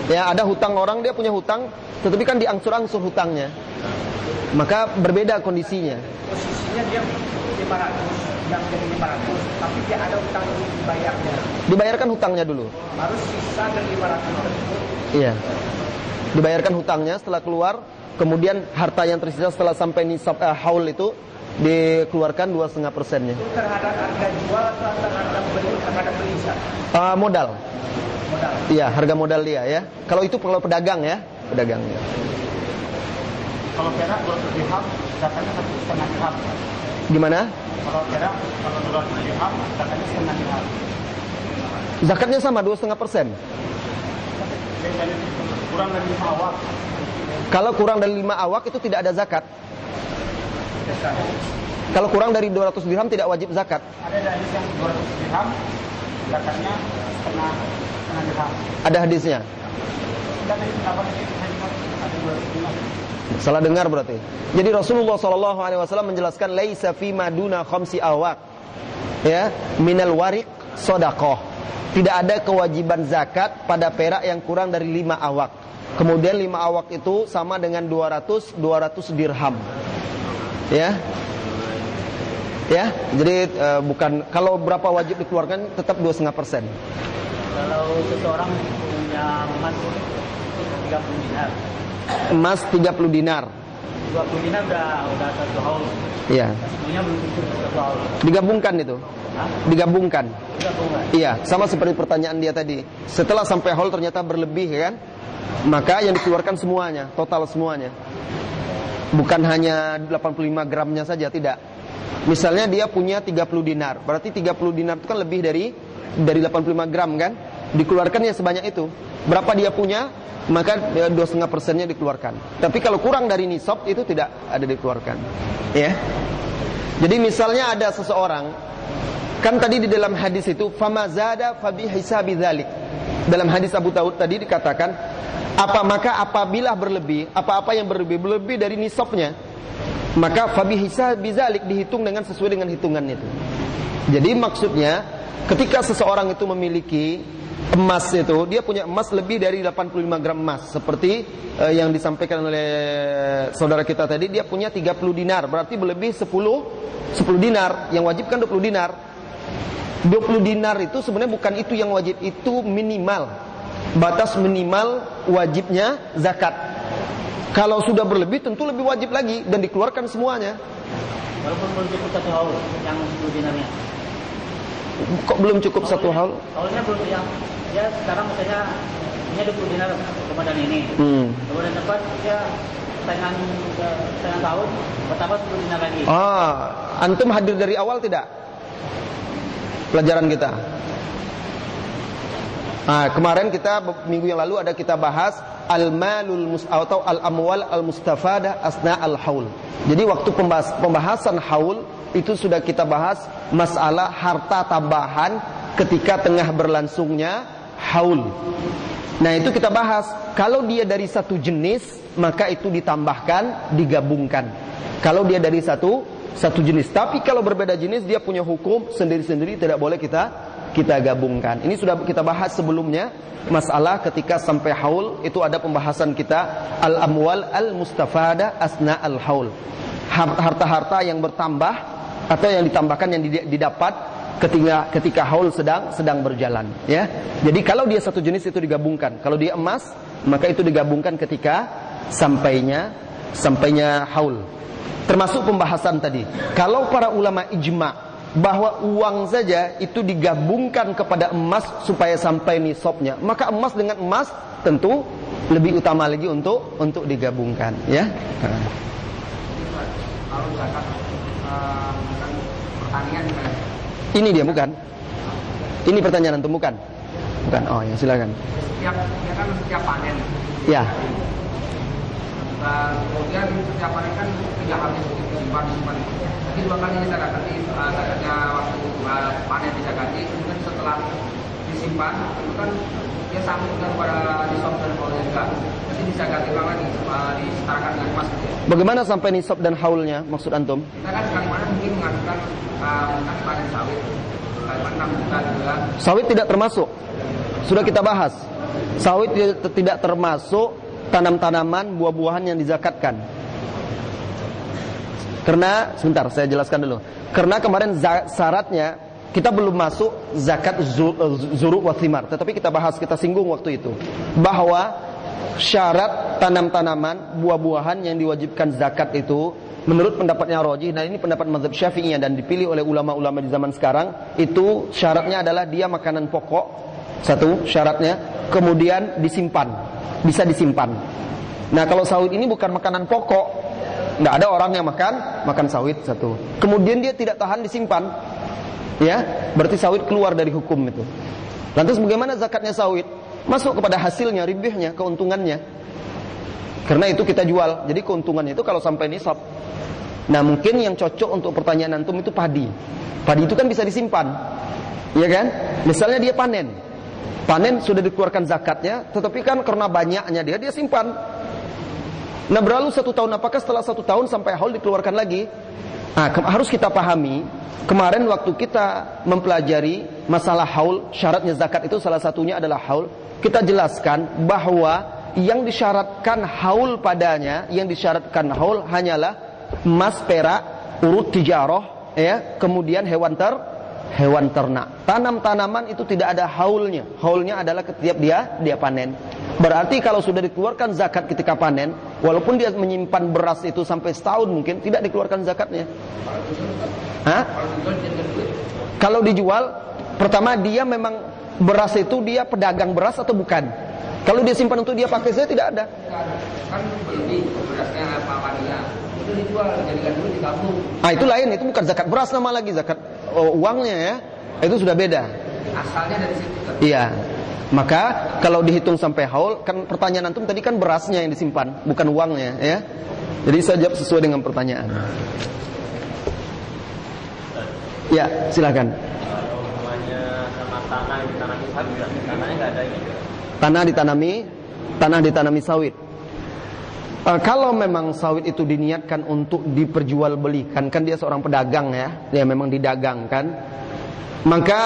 Ya, ada hutang orang, dia punya hutang, tetapi kan diangsur-angsur hutangnya. Maka berbeda kondisinya. Posisinya dia 500, yang jadi 500, tapi dia ada hutang yang dibayarnya. Dibayarkan hutangnya dulu. Harus sisa dari 500 tersebut. Iya. Dibayarkan hutangnya setelah keluar, kemudian harta yang tersisa setelah sampai nisab haul itu dikeluarkan 2,5%-nya. Itu terhadap harga jual atau terhadap beli Ustaz? Modal. Iya, harga modal dia ya. Kalau itu kalau pedagang ya, pedagang ya. Kalau perak 200 dirham, zakatnya 1,5 dirham. Gimana? Kalau perak, kalau 200 dirham, zakatnya 1,5 dirham. Zakatnya sama 2,5%. Kurang dari 5 awak. Kalau kurang dari 5 awak itu tidak ada zakat. Kalau kurang dari 200 dirham tidak wajib zakat. Ada hadis yang 200 dirham, zakatnya setengah dirham. Ada hadisnya. Salah dengar berarti. Jadi Rasulullah SAW menjelaskan laisa fi maduna khamsi awaq. Ya, minal warik shadaqah. Tidak ada kewajiban zakat pada perak yang kurang dari 5 awaq. Kemudian 5 awaq itu sama dengan 200 dirham. Ya. Ya, jadi bukan kalau berapa wajib dikeluarkan tetap 2,5%. Kalau seseorang punya emas 30 dinar. Emas 30 dinar. 20 dinar udah 1 haul. Iya. Semuanya belum tentu 1 haul. Digabungkan itu. Hah? Digabungkan. Digabungkan. Iya, sama seperti pertanyaan dia tadi. Setelah sampai haul ternyata berlebih kan? Maka yang dikeluarkan semuanya, total semuanya. Bukan hanya 85 gramnya saja, tidak. Misalnya dia punya 30 dinar, berarti 30 dinar itu kan lebih dari 85 gram kan? Dikeluarkannya sebanyak itu. Berapa dia punya, maka 2,5%-nya dikeluarkan. Tapi kalau kurang dari nisab itu tidak ada dikeluarkan. Ya. Jadi misalnya ada seseorang, kan tadi di dalam hadis itu famazada fabi hisabi dzalik. Dalam hadis Abu Daud tadi dikatakan Maka apabila berlebih, apa-apa yang berlebih dari nisabnya, maka fabihisa bizalik, dihitung dengan sesuai dengan hitungan itu. Jadi maksudnya ketika seseorang itu memiliki emas itu, dia punya emas lebih dari 85 gram emas, seperti yang disampaikan oleh saudara kita tadi, dia punya 30 dinar, berarti berlebih 10 dinar, yang wajib kan 20 dinar. 20 dinar itu sebenarnya bukan itu yang wajib, itu minimal, batas minimal wajibnya zakat. Kalau sudah berlebih tentu lebih wajib lagi dan dikeluarkan semuanya. Walaupun belum cukup 1 haul yang 10 dinarnya. Kok belum cukup 1 haul? Haulnya belum, yang ya sekarang misalnya ini 20 dinar Ramadan ini. Kemudian depan dia setengah tahun bertambah 10 dinar lagi. Antum hadir dari awal tidak? Pelajaran kita. Kemarin kita minggu yang lalu ada kita bahas al-malul atau al-amwal al-mustafada asna al-haul. Jadi waktu pembahasan haul itu sudah kita bahas masalah harta tambahan ketika tengah berlangsungnya haul. Nah, itu kita bahas kalau dia dari satu jenis maka itu ditambahkan, digabungkan. Kalau dia dari satu jenis, tapi kalau berbeda jenis dia punya hukum sendiri-sendiri, tidak boleh kita gabungkan. Ini sudah kita bahas sebelumnya, masalah ketika sampai haul itu ada pembahasan kita al-amwal al-mustafada asna al-haul. Harta-harta yang bertambah atau yang ditambahkan, yang didapat ketika haul sedang berjalan, ya. Jadi kalau dia satu jenis itu digabungkan. Kalau dia emas, maka itu digabungkan ketika sampainya haul. Termasuk pembahasan tadi. Kalau para ulama ijma bahwa uang saja itu digabungkan kepada emas supaya sampai nisabnya, maka emas dengan emas tentu lebih utama lagi untuk digabungkan, ya. Kalau zakat pertanian ini dia bukan? Ini pertanyaan antum bukan? Bukan. Oh ya, silakan. Setiap panen. Ya. Kemudian setiap panen kan tidak habis disimpan. Jadi 2 kali zakatnya waktu panen dizakati, kemudian setelah disimpan itu kan dia sambung kepada nisab dan haulnya juga. Jadi dizakati lagi, disetarakan dengan emas. Bagaimana sampai nisab dan haulnya maksud antum? Kita kan sekali mungkin mengajukan panen sawit, 6 bulan juga. Sawit tidak termasuk. Sudah kita bahas. Sawit tidak termasuk tanam-tanaman, buah-buahan yang dizakatkan. Karena, sebentar saya jelaskan dulu. Karena kemarin syaratnya kita belum masuk zakat zuru' wa thimar, tetapi kita bahas, kita singgung waktu itu bahwa syarat tanam-tanaman, buah-buahan yang diwajibkan zakat itu menurut pendapatnya Rajih, dan ini pendapat mazhab Syafi'iyah dan dipilih oleh ulama-ulama di zaman sekarang, itu syaratnya adalah dia makanan pokok, satu syaratnya, kemudian disimpan, bisa disimpan. Nah, kalau sawit ini bukan makanan pokok, nggak ada orang yang makan sawit, satu. Kemudian dia tidak tahan disimpan, ya, berarti sawit keluar dari hukum itu. Lantas bagaimana zakatnya sawit? Masuk kepada hasilnya, ribihnya, keuntungannya. Karena itu kita jual. Jadi keuntungannya itu kalau sampai nisab. Nah, mungkin yang cocok untuk pertanyaan antum itu padi. Padi itu kan bisa disimpan, ya kan? Misalnya dia panen sudah dikeluarkan zakatnya, tetapi kan karena banyaknya dia simpan. Nah, berlalu 1 tahun, apakah setelah 1 tahun sampai haul dikeluarkan lagi? Nah, harus kita pahami, kemarin waktu kita mempelajari masalah haul, syaratnya zakat itu salah satunya adalah haul. Kita jelaskan bahwa yang disyaratkan haul padanya, yang disyaratkan haul hanyalah emas, perak, urut tijarah, ya, kemudian hewan ternak. Tanam-tanaman itu tidak ada haulnya. Haulnya adalah ketika dia panen. Berarti kalau sudah dikeluarkan zakat ketika panen, walaupun dia menyimpan beras itu sampai setahun mungkin tidak dikeluarkan zakatnya. Kalau dijual, pertama dia memang beras itu dia pedagang beras atau bukan? Kalau dia simpan untuk dia pakai saja tidak ada. Kan beli berasnya apa-apanya. Itu dijual, jadikan dulu ditabung. Itu lain, itu bukan zakat beras nama lagi, zakat uangnya, ya. Itu sudah beda. Asalnya dari situ. Iya. Maka kalau dihitung sampai haul, kan pertanyaan antum tadi kan berasnya yang disimpan, bukan uangnya, ya. Jadi saya jawab sesuai dengan pertanyaan. Ya, silakan. Namanya sama tanah yang ditanami habis, tanahnya nggak ada ini. Tanah ditanami tanah ditanami sawit. Kalau memang sawit itu diniatkan untuk diperjualbelikan, kan dia seorang pedagang ya, dia memang didagangkan, maka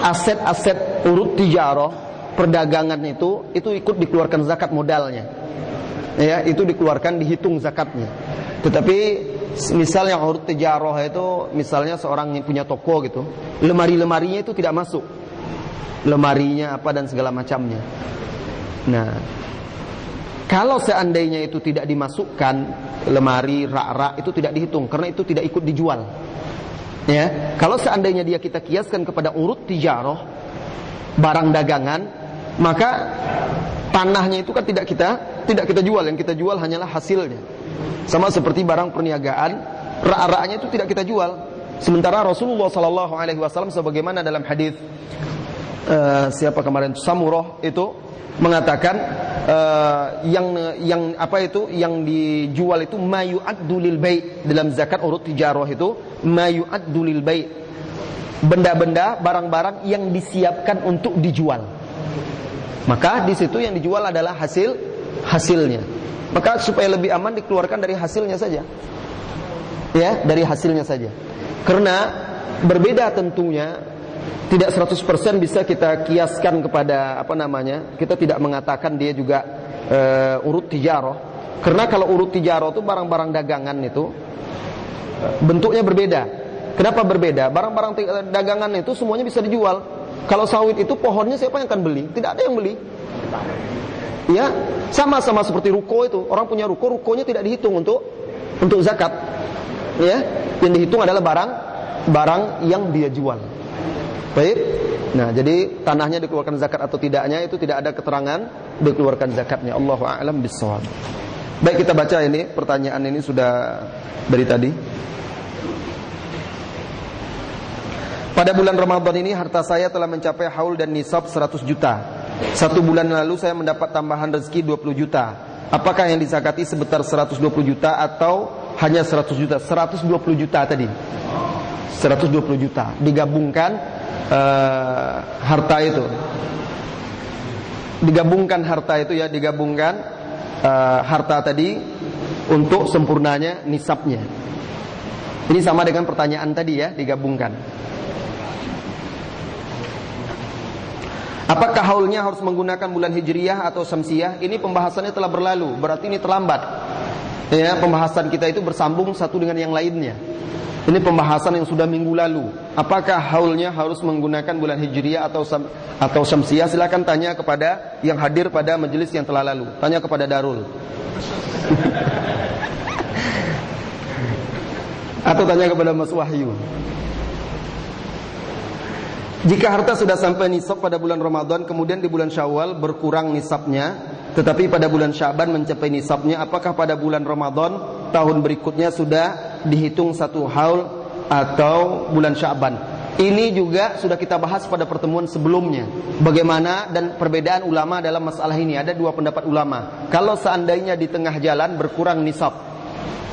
aset-aset urut tijarah, perdagangan itu ikut dikeluarkan zakat modalnya. Ya, itu dikeluarkan, dihitung zakatnya. Tetapi misalnya urut tijarah itu, misalnya seorang yang punya toko gitu, lemari-lemarinya itu tidak masuk, lemarinya apa dan segala macamnya. Nah, kalau seandainya itu tidak dimasukkan, lemari, rak-rak itu tidak dihitung karena itu tidak ikut dijual. Ya, kalau seandainya kita kiaskan kepada urut tijarah, barang dagangan, maka tanahnya itu kan tidak kita jual, yang kita jual hanyalah hasilnya. Sama seperti barang perniagaan, rak-raknya itu tidak kita jual. Sementara Rasulullah SAW sebagaimana dalam hadis siapa kemarin, Samurah itu mengatakan yang dijual itu mayu'addu lil bai'. Dalam zakat urut tijarah itu mayu'addu lil bai', benda-benda, barang-barang yang disiapkan untuk dijual. Maka di situ yang dijual adalah hasilnya. Maka supaya lebih aman dikeluarkan dari hasilnya saja. Ya, dari hasilnya saja. Karena berbeda tentunya, tidak 100% bisa kita kiaskan kepada kita tidak mengatakan dia juga urut tijarah. Karena kalau urut tijarah itu barang-barang dagangan itu bentuknya berbeda. Kenapa berbeda? Barang-barang dagangan itu semuanya bisa dijual. Kalau sawit itu pohonnya siapa yang akan beli? Tidak ada yang beli. Ya, sama-sama seperti ruko itu. Orang punya rukonya tidak dihitung untuk zakat. Ya, yang dihitung adalah barang yang dia jual. Baik. Nah, jadi tanahnya dikeluarkan zakat atau tidaknya itu tidak ada keterangan dikeluarkan zakatnya. Allahu a'lam bissawab. Baik, kita baca ini, pertanyaan ini sudah dari tadi. Pada bulan Ramadan ini harta saya telah mencapai haul dan nisab 100 juta. 1 bulan lalu saya mendapat tambahan rezeki 20 juta. Apakah yang dizakati sebesar 120 juta atau hanya 100 juta? 120 juta tadi. 120 juta digabungkan harta itu. Digabungkan harta tadi untuk sempurnanya nisabnya. Ini sama dengan pertanyaan tadi ya, digabungkan. Apakah haulnya harus menggunakan bulan Hijriyah atau Syamsiyah? Ini pembahasannya telah berlalu, berarti ini terlambat. Ya, pembahasan kita itu bersambung satu dengan yang lainnya. Ini pembahasan yang sudah minggu lalu. Apakah haulnya harus menggunakan bulan Hijriyah atau Syamsiyah? Silakan tanya kepada yang hadir pada majelis yang telah lalu. Tanya kepada Darul. Atau tanya kepada Mas Wahyu. Jika harta sudah sampai nisab pada bulan Ramadan, kemudian di bulan Syawal berkurang nisabnya, tetapi pada bulan Sya'ban mencapai nisabnya, apakah pada bulan Ramadan tahun berikutnya sudah dihitung 1 haul atau bulan Sya'ban? Ini juga sudah kita bahas pada pertemuan sebelumnya. Bagaimana dan perbedaan ulama dalam masalah ini. Ada 2 pendapat ulama. Kalau seandainya di tengah jalan berkurang nisab,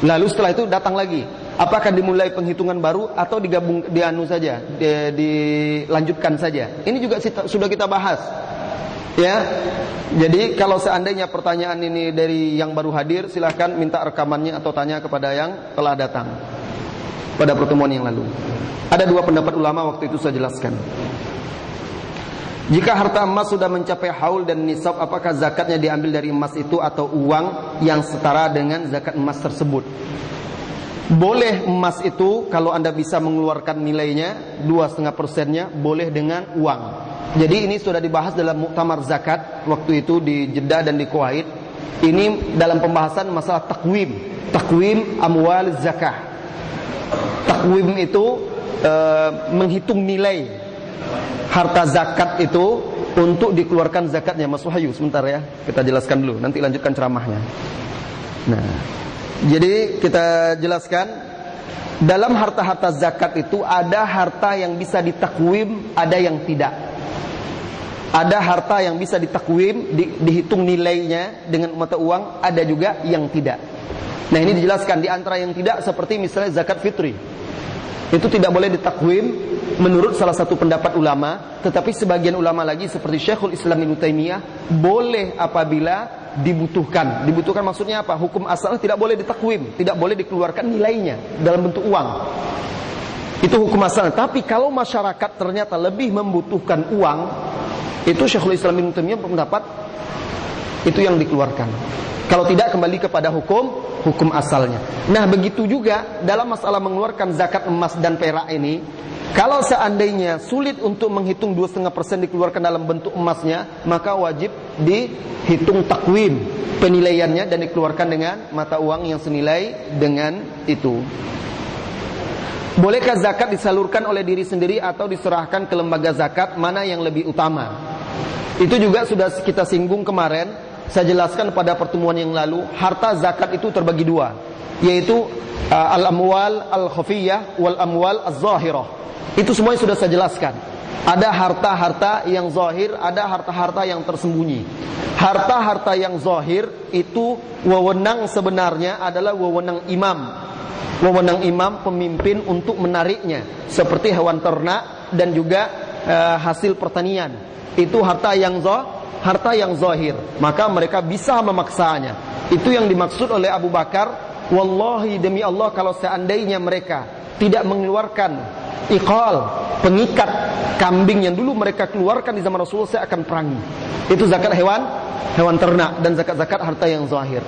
lalu setelah itu datang lagi, apakah dimulai penghitungan baru atau digabung dilanjutkan saja? Ini juga sudah kita bahas. Ya. Jadi kalau seandainya pertanyaan ini dari yang baru hadir, silahkan minta rekamannya atau tanya kepada yang telah datang pada pertemuan yang lalu. Ada 2 pendapat ulama, waktu itu saya jelaskan. Jika harta emas sudah mencapai haul dan nisab, apakah zakatnya diambil dari emas itu atau uang yang setara dengan zakat emas tersebut? Boleh emas itu kalau Anda bisa mengeluarkan nilainya 2,5%-nya, boleh dengan uang. Jadi ini sudah dibahas dalam muktamar zakat waktu itu di Jeddah dan di Kuwait. Ini dalam pembahasan masalah takwim amwal zakah. Takwim itu menghitung nilai harta zakat itu untuk dikeluarkan zakatnya. Mas Wahyu, sebentar ya, kita jelaskan dulu, nanti lanjutkan ceramahnya. Nah, jadi kita jelaskan dalam harta-harta zakat itu ada harta yang bisa ditakwim, ada yang tidak. Ada harta yang bisa ditakwim, dihitung nilainya dengan mata uang, ada juga yang tidak. Nah, ini dijelaskan di antara yang tidak seperti misalnya zakat fitri. Itu tidak boleh ditakwim menurut salah satu pendapat ulama, tetapi sebagian ulama lagi seperti Syekhul Islam Ibnu Taimiyah boleh apabila dibutuhkan. Dibutuhkan maksudnya apa? Hukum asalnya tidak boleh ditakwim, tidak boleh dikeluarkan nilainya dalam bentuk uang. Itu hukum asalnya. Tapi kalau masyarakat ternyata lebih membutuhkan uang, itu Syekhul Islam Ibnu Taimiyah berpendapat itu yang dikeluarkan. Kalau tidak, kembali kepada hukum asalnya. Nah, begitu juga dalam masalah mengeluarkan zakat emas dan perak ini. Kalau seandainya sulit untuk menghitung 2,5% dikeluarkan dalam bentuk emasnya, maka wajib dihitung takwim penilaiannya dan dikeluarkan dengan mata uang yang senilai dengan itu. Bolehkah zakat disalurkan oleh diri sendiri atau diserahkan ke lembaga zakat? Mana yang lebih utama? Itu juga sudah kita singgung kemarin. Saya jelaskan pada pertemuan yang lalu, harta zakat itu terbagi dua, yaitu al-amwal al-khafiyah wal amwal az-zahirah. Itu semuanya sudah saya jelaskan. Ada harta-harta yang zahir, ada harta-harta yang tersembunyi. Harta-harta yang zahir itu wewenang sebenarnya adalah wewenang imam. Wewenang imam pemimpin untuk menariknya, seperti hewan ternak dan juga hasil pertanian. Itu harta yang zahir, maka mereka bisa memaksanya. Itu yang dimaksud oleh Abu Bakar, wallahi demi Allah, kalau seandainya mereka tidak mengeluarkan iqal, pengikat kambing yang dulu mereka keluarkan di zaman Rasulullah, saya akan perangi. Itu zakat hewan ternak dan zakat-zakat harta yang zahir.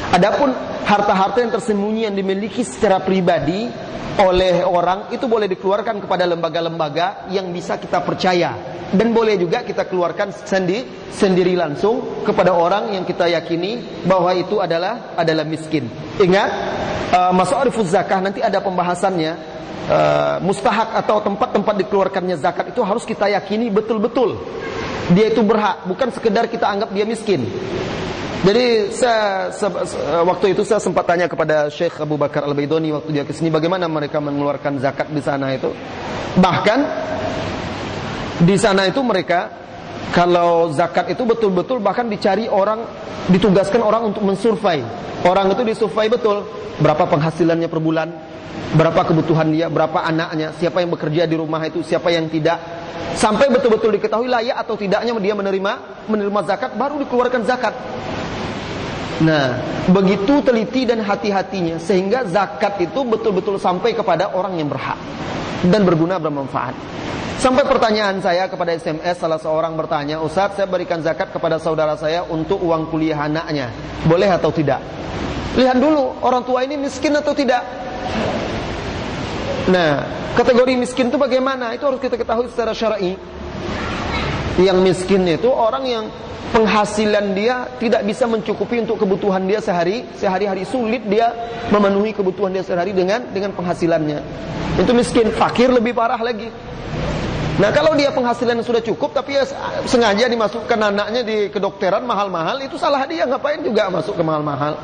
Adapun harta-harta yang tersembunyi yang dimiliki secara pribadi oleh orang, itu boleh dikeluarkan kepada lembaga-lembaga yang bisa kita percaya, dan boleh juga kita keluarkan sendiri langsung kepada orang yang kita yakini bahwa itu adalah miskin. Ingat, Mas'arifuz zakah nanti ada pembahasannya. Mustahak atau tempat-tempat dikeluarkannya zakat itu harus kita yakini betul-betul dia itu berhak, bukan sekedar kita anggap dia miskin. Jadi waktu itu saya sempat tanya kepada Syekh Abu Bakar Al-Baidoni waktu dia kesini, bagaimana mereka mengeluarkan zakat di sana itu. Bahkan di sana itu mereka kalau zakat itu betul-betul bahkan dicari orang, ditugaskan orang untuk mensurvei. Orang itu disurvei betul, berapa penghasilannya per bulan, berapa kebutuhan dia, berapa anaknya, siapa yang bekerja di rumah itu, siapa yang tidak, sampai betul-betul diketahui layak atau tidaknya dia menerima zakat, baru dikeluarkan zakat. Nah, begitu teliti dan hati-hatinya sehingga zakat itu betul-betul sampai kepada orang yang berhak dan berguna, bermanfaat. Sampai pertanyaan saya kepada SMS, salah seorang bertanya, Ustaz, saya berikan zakat kepada saudara saya untuk uang kuliah anaknya, boleh atau tidak? Lihat dulu orang tua ini miskin atau tidak. Nah, kategori miskin itu bagaimana? Itu harus kita ketahui secara syar'i. Yang miskin itu orang yang penghasilan dia tidak bisa mencukupi untuk kebutuhan dia sehari-hari, sulit dia memenuhi kebutuhan dia sehari dengan penghasilannya. Itu miskin. Fakir lebih parah lagi. Nah, kalau dia penghasilan sudah cukup tapi ya sengaja dimasukkan anaknya di kedokteran mahal-mahal, itu salah dia, ngapain juga masuk ke mahal-mahal.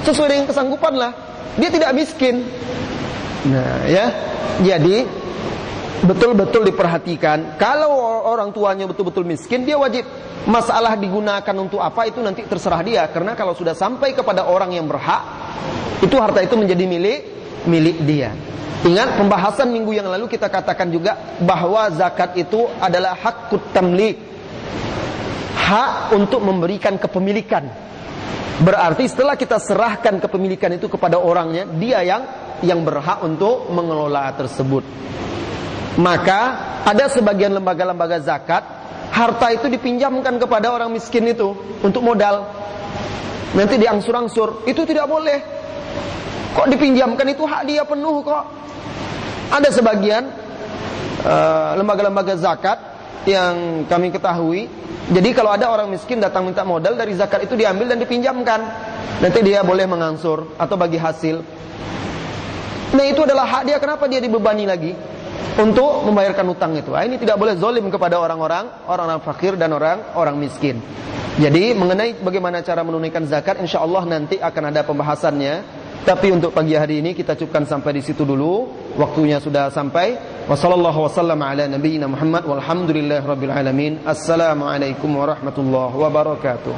Sesuai dengan kesanggupan lah. Dia tidak miskin. Nah, ya. Jadi betul-betul diperhatikan. Kalau orang tuanya betul-betul miskin, dia wajib. Masalah digunakan untuk apa itu nanti terserah dia. Karena kalau sudah sampai kepada orang yang berhak, itu harta itu menjadi milik dia. Ingat pembahasan minggu yang lalu kita katakan juga bahwa zakat itu adalah hakut tamlik, hak untuk memberikan kepemilikan. Berarti setelah kita serahkan kepemilikan itu kepada orangnya, dia yang berhak untuk mengelola tersebut. Maka ada sebagian lembaga-lembaga zakat, harta itu dipinjamkan kepada orang miskin itu untuk modal, nanti diangsur-angsur. Itu tidak boleh. Kok dipinjamkan, itu hak dia penuh kok. Ada sebagian lembaga-lembaga zakat yang kami ketahui, jadi kalau ada orang miskin datang minta modal, dari zakat itu diambil dan dipinjamkan, nanti dia boleh mengangsur atau bagi hasil. Nah, itu adalah hak dia. Kenapa dia dibebani lagi untuk membayarkan utang itu? Ini tidak boleh zalim kepada orang-orang fakir dan orang miskin. Jadi mengenai bagaimana cara menunaikan zakat, insyaallah nanti akan ada pembahasannya. Tapi untuk pagi hari ini kita cukupkan sampai di situ dulu. Waktunya sudah sampai. Wassallallahu wasallam ala nabiyyina Muhammad walhamdulillahirabbil alamin. Assalamualaikum warahmatullahi wabarakatuh.